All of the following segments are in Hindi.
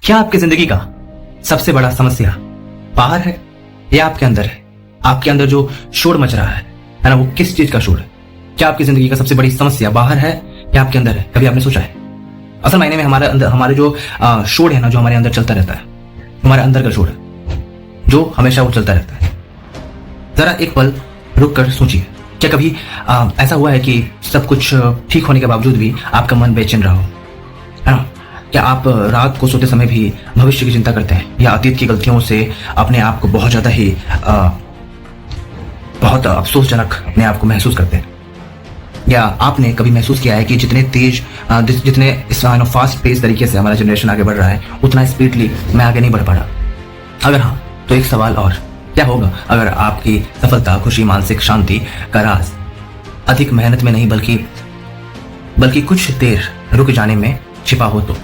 क्या आपकी जिंदगी का सबसे बड़ा समस्या बाहर है या आपके अंदर है? आपके अंदर जो शोर मच रहा है ना, वो किस चीज का शोर है? क्या आपकी जिंदगी का सबसे बड़ी समस्या बाहर है या आपके अंदर है? कभी आपने सोचा है? असल मायने में हमारे अंदर, हमारे जो शोर है ना, जो हमारे अंदर चलता रहता है, हमारे अंदर का शोर है जो हमेशा वो चलता रहता है। जरा एक पल रुक कर सोचिए, क्या कभी ऐसा हुआ है कि सब कुछ ठीक होने के बावजूद भी आपका मन बेचैन रहा हो, है ना? क्या आप रात को सोते समय भी भविष्य की चिंता करते हैं या अतीत की गलतियों से अपने आप को बहुत ज्यादा ही बहुत अफसोसजनक अपने आप को महसूस करते हैं? या आपने कभी महसूस किया है कि जितने तेज जितने फास्ट पेस तरीके से हमारा जनरेशन आगे बढ़ रहा है, उतना स्पीडली मैं आगे नहीं बढ़ पा रहा? अगर हाँ, तो एक सवाल और, क्या होगा अगर आपकी सफलता, खुशी, मानसिक शांति का राज अधिक मेहनत में नहीं बल्कि कुछ देर रुक जाने में छिपा हो? तो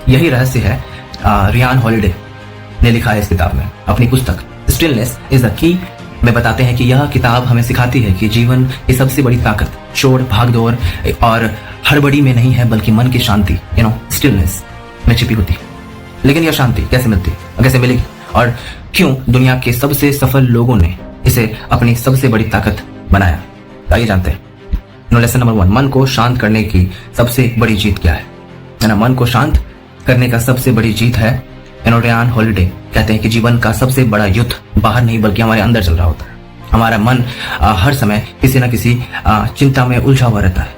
यही रहस्य है रियान हॉलिडे ने लिखा है इस किताब में, अपनी पुस्तक स्टिलनेस इज द की में बताते हैं कि यह किताब हमें सिखाती है कि जीवन की सबसे बड़ी ताकत शोर, भागदौड़ और हड़बड़ी में नहीं है, बल्कि मन की शांति, स्टिलनेस में छिपी होती है। लेकिन यह शांति कैसे मिलती है, कैसे मिलेगी, और क्यों दुनिया के सबसे सफल लोगों ने इसे अपनी सबसे बड़ी ताकत बनाया? आइए जानते हैं। लेसन नंबर 1, मन को शांत करने की सबसे बड़ी जीत क्या है ना? मन को शांत करने का सबसे बड़ी जीत है, रियान हॉलिडे कहते हैं कि जीवन का सबसे बड़ा युद्ध बाहर नहीं बल्कि हमारे अंदर चल रहा होता है। हमारा मन हर समय किसी न किसी चिंता में उलझा हुआ रहता है।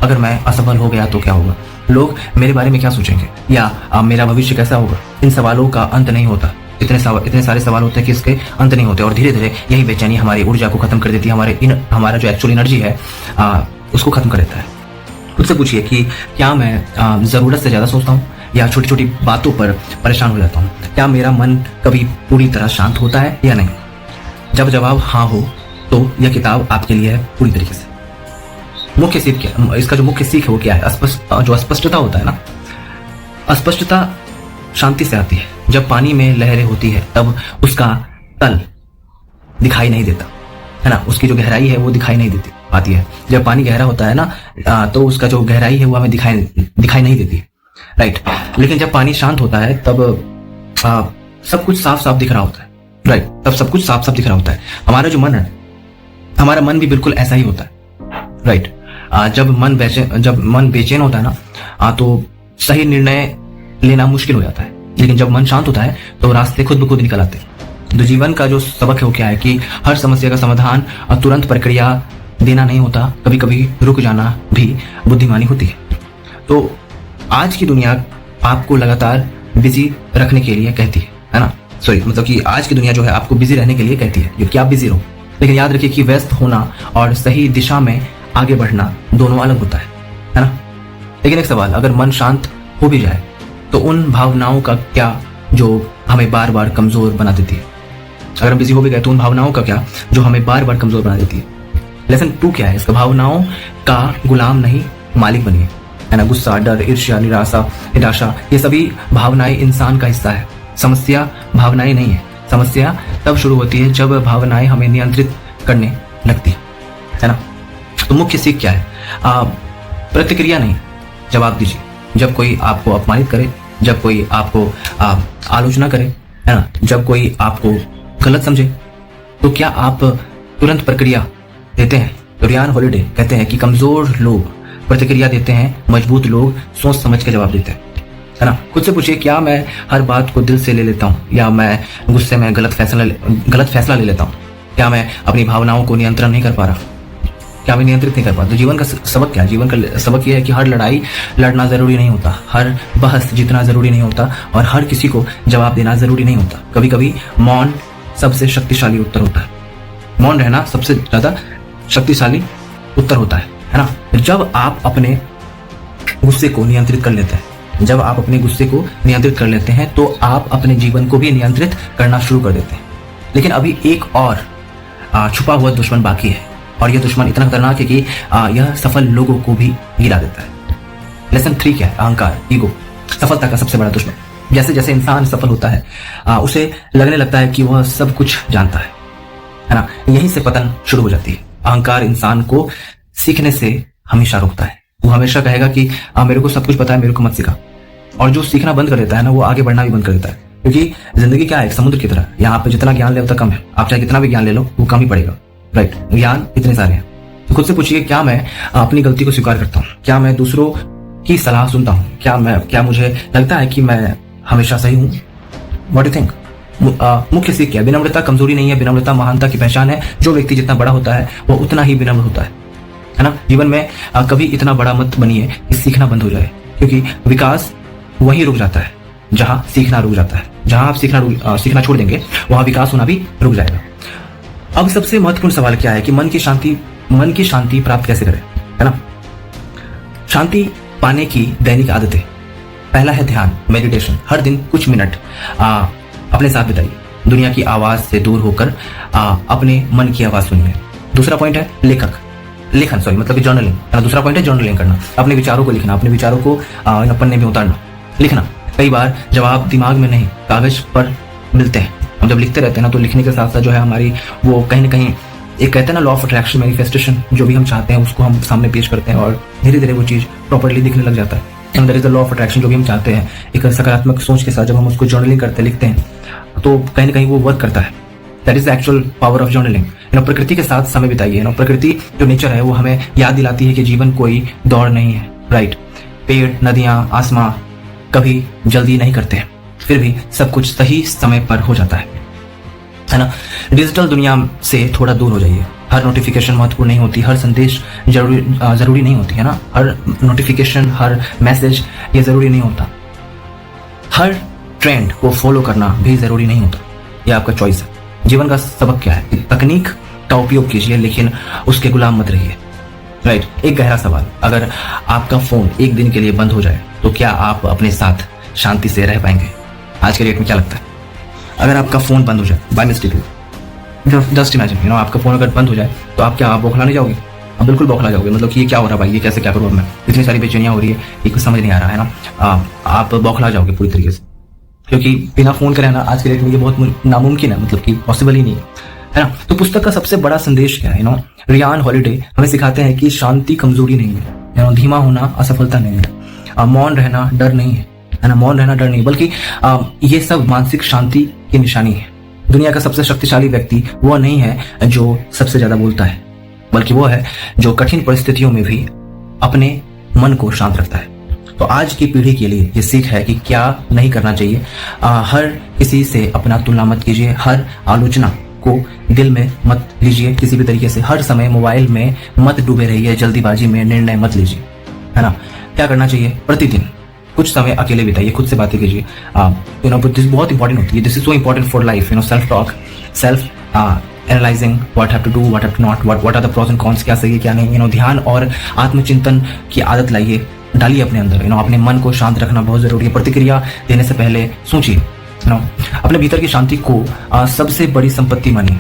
अगर मैं असफल हो गया तो क्या होगा? लोग मेरे बारे में क्या सोचेंगे? या मेरा भविष्य कैसा होगा? इन सवालों का अंत नहीं होता। इतने सारे सवाल होते हैं कि इसके अंत नहीं होते, और धीरे धीरे यही बेचैनी हमारी ऊर्जा को खत्म कर देती है, हमारा जो एक्चुअल एनर्जी है उसको खत्म कर देता है। खुद से पूछिए कि क्या मैं जरूरत से ज्यादा सोचता हूँ या छोटी छोटी बातों पर परेशान हो जाता हूँ? क्या मेरा मन कभी पूरी तरह शांत होता है या नहीं? जब जवाब हाँ हो तो यह किताब आपके लिए है पूरी तरीके से। मुख्य सीख क्या, इसका जो मुख्य सीख है वो क्या है? जो अस्पष्टता होता है ना, अस्पष्टता शांति से आती है। जब पानी में लहरें होती है तब उसका तल दिखाई नहीं देता, है ना? उसकी जो गहराई है वो दिखाई नहीं देती आती है। जब पानी गहरा होता है ना, तो उसका जो गहराई है वो हमें दिखाई नहीं देती, राइट? लेकिन जब पानी शांत होता है तब सब कुछ साफ साफ दिख रहा होता है, राइट? तब सब कुछ साफ साफ दिख रहा होता है। हमारा जो मन है, हमारा मन भी बिल्कुल ऐसा ही होता है, राइट? जब मन बेचैन होता है ना, तो सही निर्णय लेना मुश्किल हो जाता है। लेकिन जब मन शांत होता है तो रास्ते खुद ब खुद निकल आते हैं। तो जीवन का जो सबक है वो क्या है कि हर समस्या का समाधान तुरंत प्रक्रिया देना नहीं होता, कभी कभी रुक जाना भी बुद्धिमानी होती है। तो आज की दुनिया आपको लगातार बिजी रखने के लिए कहती है ना? मतलब कि आज की दुनिया जो है आपको बिजी रहने के लिए कहती है कि आप बिजी रहो। लेकिन याद रखिए कि व्यस्त होना और सही दिशा में आगे बढ़ना दोनों अलग होता है ना? लेकिन एक सवाल, अगर मन शांत हो भी जाए तो उन भावनाओं का क्या जो हमें बार बार कमजोर बना देती है? अगर हम बिजी हो भी गए तो उन भावनाओं का क्या जो हमें बार बार कमजोर बना देती है? लेसन 2 क्या है इसका? भावनाओं का गुलाम नहीं, मालिक बनिए, है ना? गुस्सा, डर, ईर्ष्या, निराशा, ये सभी भावनाएं इंसान का हिस्सा है। समस्या भावनाएं नहीं है। समस्या तब शुरू होती है जब भावनाएं हमें नियंत्रित करने लगती है ना? तो मुख्य सीख क्या है? प्रतिक्रिया नहीं, जवाब दीजिए। जब कोई आपको अपमानित करे, जब कोई आपको आलोचना करे, है ना, जब कोई आपको गलत समझे, तो क्या आप तुरंत प्रतिक्रिया देते हैं? तो रियान हॉलिडे कहते हैं कि कमजोर लोग प्रतिक्रिया देते हैं, मजबूत लोग सोच समझ के जवाब देते हैं, है ना? खुद से पूछिए, क्या मैं हर बात को दिल से ले लेता हूँ या मैं गुस्से में गलत फैसला ले लेता हूँ? क्या मैं अपनी भावनाओं को नियंत्रण नहीं कर पा रहा? क्या मैं नियंत्रित नहीं कर पाता? तो जीवन का सबक क्या है? जीवन का सबक यह है कि हर लड़ाई लड़ना जरूरी नहीं होता, हर बहस जीतना जरूरी नहीं होता, और हर किसी को जवाब देना जरूरी नहीं होता। कभी कभी मौन सबसे शक्तिशाली उत्तर होता है। मौन रहना सबसे ज्यादा शक्तिशाली उत्तर होता है ना? जब आप अपने गुस्से को नियंत्रित कर लेते हैं, जब आप अपने गुस्से को नियंत्रित कर लेते हैं तो आप अपने जीवन को भी नियंत्रित करना शुरू कर देते हैं। लेकिन अभी एक और छुपा हुआ दुश्मन बाकी है, और यह दुश्मन इतना खतरनाक है कि यह सफल लोगों को भी गिरा देता है। लेसन 3 क्या है? अहंकार, ईगो, सफलता का सबसे बड़ा दुश्मन। जैसे जैसे इंसान सफल होता है उसे लगने लगता है कि वह सब कुछ जानता है ना? यहीं से पतन शुरू हो जाती है। अहंकार इंसान को सीखने से हमेशा रोकता है। वो हमेशा कहेगा कि मेरे को सब कुछ पता है, मेरे को मत सिखा। और जो सीखना बंद कर देता है ना, वो आगे बढ़ना भी बंद कर देता है। क्योंकि जिंदगी क्या है, एक समुद्र की तरह, यहाँ पे जितना ज्ञान ले उतना कम है। आप चाहे कितना भी ज्ञान ले लो वो कम ही पड़ेगा, राइट। ज्ञान इतने सारे हैं। तो खुद से पूछिए, क्या मैं अपनी गलती को स्वीकार करता हूँ? क्या मैं दूसरों की सलाह सुनता हूँ? क्या मुझे लगता है कि मैं हमेशा सही हूँ? What you think? मुख्य सीख क्या है? विनम्रता कमजोरी नहीं है, विनम्रता महानता की पहचान है। जो व्यक्ति जितना बड़ा होता है वो उतना ही विनम्र होता है ना। जीवन में कभी इतना बड़ा मत बनिए कि सीखना बंद हो जाए, क्योंकि विकास वहीं रुक जाता है जहां सीखना रुक जाता है। जहां आप सीखना छोड़ देंगे, वहां विकास होना भी रुक जाएगा। अब सबसे महत्वपूर्ण सवाल क्या है कि मन की शांति प्राप्त कैसे करें, है ना। शांति पाने की दैनिक आदतें। पहला है ध्यान, मेडिटेशन। हर दिन कुछ मिनट अपने साथ बिताइए। दुनिया की आवाज से दूर होकर अपने मन की आवाज सुनिए। दूसरा पॉइंट है लेखन, मतलब कि जर्नलिंग। दूसरा पॉइंट है जर्नलिंग करना, अपने विचारों को लिखना, अपने विचारों को पन्ने में उतारना, लिखना। कई बार जवाब दिमाग में नहीं, कागज पर मिलते हैं। हम जब लिखते रहते हैं ना, तो लिखने के साथ साथ जो है हमारी वो कहीं ना कहीं एक कहते हैं ना लॉ ऑफ अट्रैक्शन, मैनिफेस्टेशन, जो भी हम चाहते हैं उसको हम सामने पेश करते हैं और धीरे धीरे वो चीज प्रॉपर्ली दिखने लग जाता है। And there is the law of attraction. जो भी हम चाहते हैं एक सकारात्मक सोच के साथ जब हम उसको जर्नलिंग करते लिखते हैं, तो कहीं ना कहीं वो वर्क करता है। That is the actual power of journaling. प्रकृति के साथ समय बिताइए। प्रकृति जो नेचर है वो हमें याद दिलाती है कि जीवन कोई दौड़ नहीं है, राइट। पेड़, नदियां, आसमां कभी जल्दी नहीं करते, फिर भी सब कुछ सही समय पर हो जाता है ना। डिजिटल दुनिया से थोड़ा दूर हो जाइए। हर नोटिफिकेशन महत्वपूर्ण नहीं होती, हर संदेश जरूरी नहीं होती, है ना। हर नोटिफिकेशन, हर मैसेज ये जरूरी नहीं होता। हर ट्रेंड को फॉलो करना भी जरूरी नहीं होता, ये आपका चॉइस है। जीवन का सबक क्या है? तकनीक का उपयोग कीजिए, लेकिन उसके गुलाम मत रहिए, राइट। एक गहरा सवाल, अगर आपका फोन एक दिन के लिए बंद हो जाए तो क्या आप अपने साथ शांति से रह पाएंगे? आज के डेट में क्या लगता है? अगर आपका फोन बंद हो जाए बाय मिस्टेक, जस्ट इमेजिन, आपका फोन अगर बंद हो जाए तो आप बौखला नहीं जाओगे? आप बिल्कुल बौखला जाओगे। मतलब कि ये क्या हो रहा है भाई, ये कैसे क्या करूँ अब मैं, इतनी सारी बेचैनियां हो रही है, ये कुछ समझ नहीं आ रहा है ना। आप बौखला जाओगे पूरी तरीके से, क्योंकि बिना फोन के रहना आज के डेट में ये बहुत नामुमकिन है, मतलब कि पॉसिबल ही नहीं है ना। तो पुस्तक का सबसे बड़ा संदेश क्या है? रियान हॉलिडे हमें सिखाते हैं कि शांति कमजोरी नहीं है, धीमा होना असफलता नहीं है, मौन रहना डर नहीं है ना। मौन रहना डर नहीं, बल्कि ये सब मानसिक शांति की निशानी है। दुनिया का सबसे शक्तिशाली व्यक्ति वो नहीं है जो सबसे ज्यादा बोलता है, बल्कि वो है जो कठिन परिस्थितियों में भी अपने मन को शांत रखता है। तो आज की पीढ़ी के लिए ये सीख है कि क्या नहीं करना चाहिए। हर किसी से अपना तुलना मत कीजिए, हर आलोचना को दिल में मत लीजिए किसी भी तरीके से। हर समय मोबाइल में मत डूबे रहिए, जल्दीबाजी में निर्णय मत लीजिए, है ना। क्या करना चाहिए? प्रतिदिन कुछ समय अकेले बिताइए, खुद से बातें कीजिए। दिस बहुत इंपॉर्टेंट होती है, this is so important for life. Self talk, self analysing, what have to do, what have to not, what are the pros and cons, क्या सही है क्या नहीं। ध्यान और आत्मचिंतन की आदत लाइए, डालिए अपने अंदर। अपने मन को शांत रखना बहुत जरूरी है। प्रतिक्रिया देने से पहले सोचिए, अपने भीतर की शांति को सबसे बड़ी संपत्ति मानिए,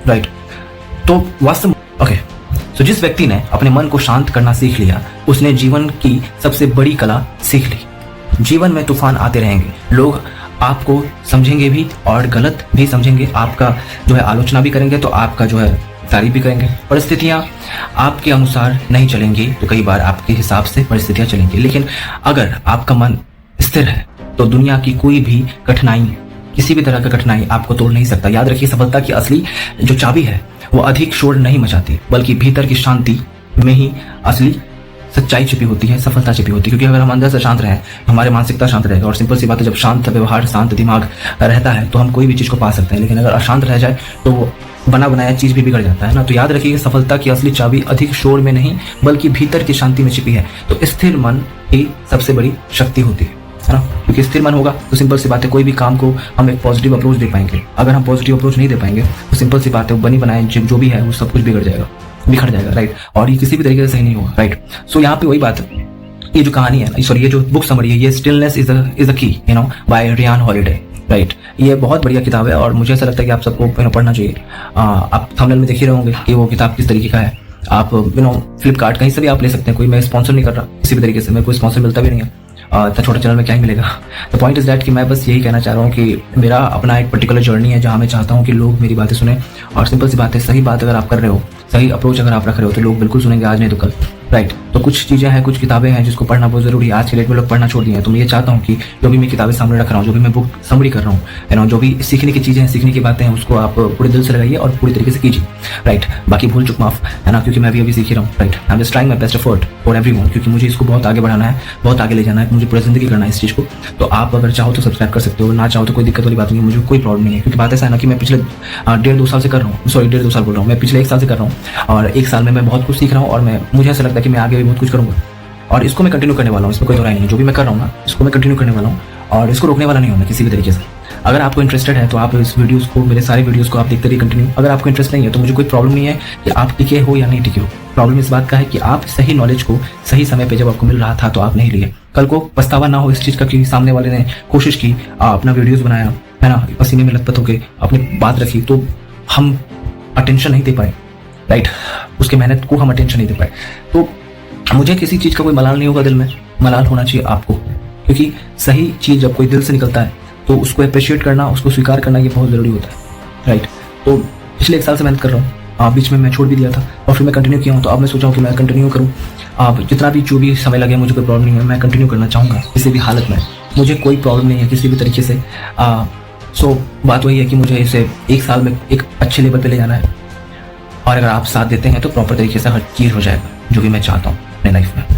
राइट। तो वास्तव तो जिस व्यक्ति ने अपने मन को शांत करना सीख लिया, उसने जीवन की सबसे बड़ी कला सीख ली। जीवन में तूफान आते रहेंगे, लोग आपको समझेंगे भी और गलत भी समझेंगे, आपका जो है आलोचना भी करेंगे, तो आपका जो है तारीफ भी करेंगे। परिस्थितियां आपके अनुसार नहीं चलेंगी, तो कई बार आपके हिसाब से परिस्थितियां चलेंगी। लेकिन अगर आपका मन स्थिर है तो दुनिया की कोई भी कठिनाई, किसी भी तरह का कठिनाई आपको तोड़ नहीं सकता। याद रखिए, सफलता की असली जो चाबी है वो अधिक शोर नहीं मचाती, बल्कि भीतर की शांति में ही असली सच्चाई छिपी होती है, सफलता छिपी होती है। क्योंकि अगर हम अंदर से शांत रहें, हमारी मानसिकता शांत रहेगा। और सिंपल सी बात है, जब शांत व्यवहार, शांत दिमाग रहता है तो हम कोई भी चीज को पा सकते हैं। लेकिन अगर अशांत रह जाए तो वो बना बनाया चीज भी बिगड़ जाता है ना। तो याद रखिए, सफलता की असली चाबी अधिक शोर में नहीं, बल्कि भीतर की शांति में छिपी है। तो स्थिर मन ही सबसे बड़ी शक्ति होती है ना। क्योंकि स्थिर मन होगा तो सिंपल सी बात है, कोई भी काम को हम एक पॉजिटिव अप्रोच दे पाएंगे। अगर हम पॉजिटिव अप्रोच नहीं दे पाएंगे तो सिंपल सी बात है, बनी बनाए जो भी है वो सब कुछ बिखर जाएगा, राइट। और ये किसी भी तरीके से सही नहीं होगा, राइट। सो यहाँ पे वही बात है, ये जो कहानी है, सॉरी ये जो बुक समरी है, ये स्टिलनेस इज अ की, बाय रियान हॉलिडे, राइट। ये बहुत बढ़िया किताब है और मुझे ऐसा लगता है कि आप सबको पढ़ना चाहिए। आप थंबनेल में देख ही रहे होंगे कि वो किताब किस तरीके का है। आप फ्लिपकार्ट कहीं से भी आप ले सकते हैं, कोई मैं स्पॉन्सर नहीं कर रहा किसी भी तरीके से, मेरे को स्पॉन्सर मिलता भी नहीं है। इतना छोटा चैनल में क्या ही मिलेगा। द पॉइंट इज दैट कि मैं बस यही कहना चाह रहा हूँ कि मेरा अपना एक पर्टिकुलर जर्नी है जहाँ मैं चाहता हूँ कि लोग मेरी बातें सुने। और सिंपल सी बात है, सही बात अगर आप कर रहे हो, सही अप्रोच अगर आप रख रहे हो तो लोग बिल्कुल सुनेंगे, आज नहीं तो कल। राइट। तो कुछ चीज़ें हैं, कुछ किताबें हैं जिसको पढ़ना बहुत ज़रूरी है। आज के डेट में लोग पढ़ना छोड़ दिए हैं। तो मैं ये चाहता हूँ कि जो भी मैं किताबें सामने रख रहा हूँ, जो भी मैं बुक समरी कर रहा हूँ, है ना, जो भी सीखने की चीज़ें हैं, सीखने की बातें हैं, उसको आप पूरे दिल से लगाइए और पूरी तरीके से कीजिए। राइट। बाकी भूल चुक माफ, है ना, क्योंकि मैं भी अभी सीख ही रहा हूँ। Right. I am just trying my best effort for everyone, क्योंकि मुझे इसको बहुत आगे बढ़ाना है, बहुत आगे ले जाना है, मुझे पूरी ज़िंदगी करना है इस चीज़ को। तो आप अगर चाहो तो सब्सक्राइब कर सकते हो, ना चाहो तो कोई दिक्कत वाली बात नहीं है, मुझे कोई प्रॉब्लम नहीं है। क्योंकि बात ऐसा है ना कि मैं पिछले 1.5-2 साल से कर रहा हूँ, सॉरी 1.5-2 साल बोल रहा हूँ, मैं पिछले 1 साल से कर रहा हूँ और 1 साल में मैं बहुत कुछ सीख रहा हूँ और मुझे ऐसा लगता है कि मैं आगे भी बहुत कुछ करूँगा और इसको मैं कंटिन्यू करने वाला हूँ। इसमें कोई दोहराई नहीं है। जो भी मैं कर रहा हूँ ना, इसको मैं कंटिन्यू करने वाला हूँ और इसको रोकने वाला नहीं हूँ मैं किसी भी तरीके से। अगर आपको इंटरेस्टेड है तो आप इस वीडियोस को, मेरे सारे वीडियोस को आप देखते रहिए कंटिन्यू। अगर आपको इंटरेस्ट नहीं है तो मुझे कोई प्रॉब्लम नहीं है कि आप टिके हो या नहीं टिके हो। प्रॉब्लम इस बात का है कि आप सही नॉलेज को सही समय पे जब आपको मिल रहा था तो आप नहीं लिए। कल को पछतावा ना हो इस चीज़ का कि सामने वाले ने कोशिश की, अपना वीडियोस बनाया, है ना, पसीने में लथपथ होकर अपनी बात रखी, तो हम अटेंशन नहीं दे पाए। राइट। उसके मेहनत को हम अटेंशन नहीं दे पाए। तो मुझे किसी चीज़ का कोई मलाल नहीं होगा दिल में, मलाल होना चाहिए आपको, क्योंकि सही चीज़ जब कोई दिल से निकलता है तो उसको अप्रिशिएट करना, उसको स्वीकार करना ये बहुत ज़रूरी होता है। राइट। तो पिछले 1 साल से मेहनत कर रहा हूँ, बीच में मैं छोड़ भी दिया था और फिर मैं कंटिन्यू किया हूँ। तो अब मैं सोचा हूँ कि मैं कंटिन्यू करूँ। आप जितना भी जो भी समय लगे मुझे कोई प्रॉब्लम नहीं है, मैं कंटिन्यू करना चाहूँगा किसी भी हालत में, मुझे कोई प्रॉब्लम नहीं है किसी भी तरीके से। सो बात वही है कि मुझे इसे 1 साल में एक अच्छे लेवल पे ले जाना है और अगर आप साथ देते हैं तो प्रॉपर तरीके से हर चीज़ हो जाएगा जो भी मैं चाहता हूँ अपने लाइफ में।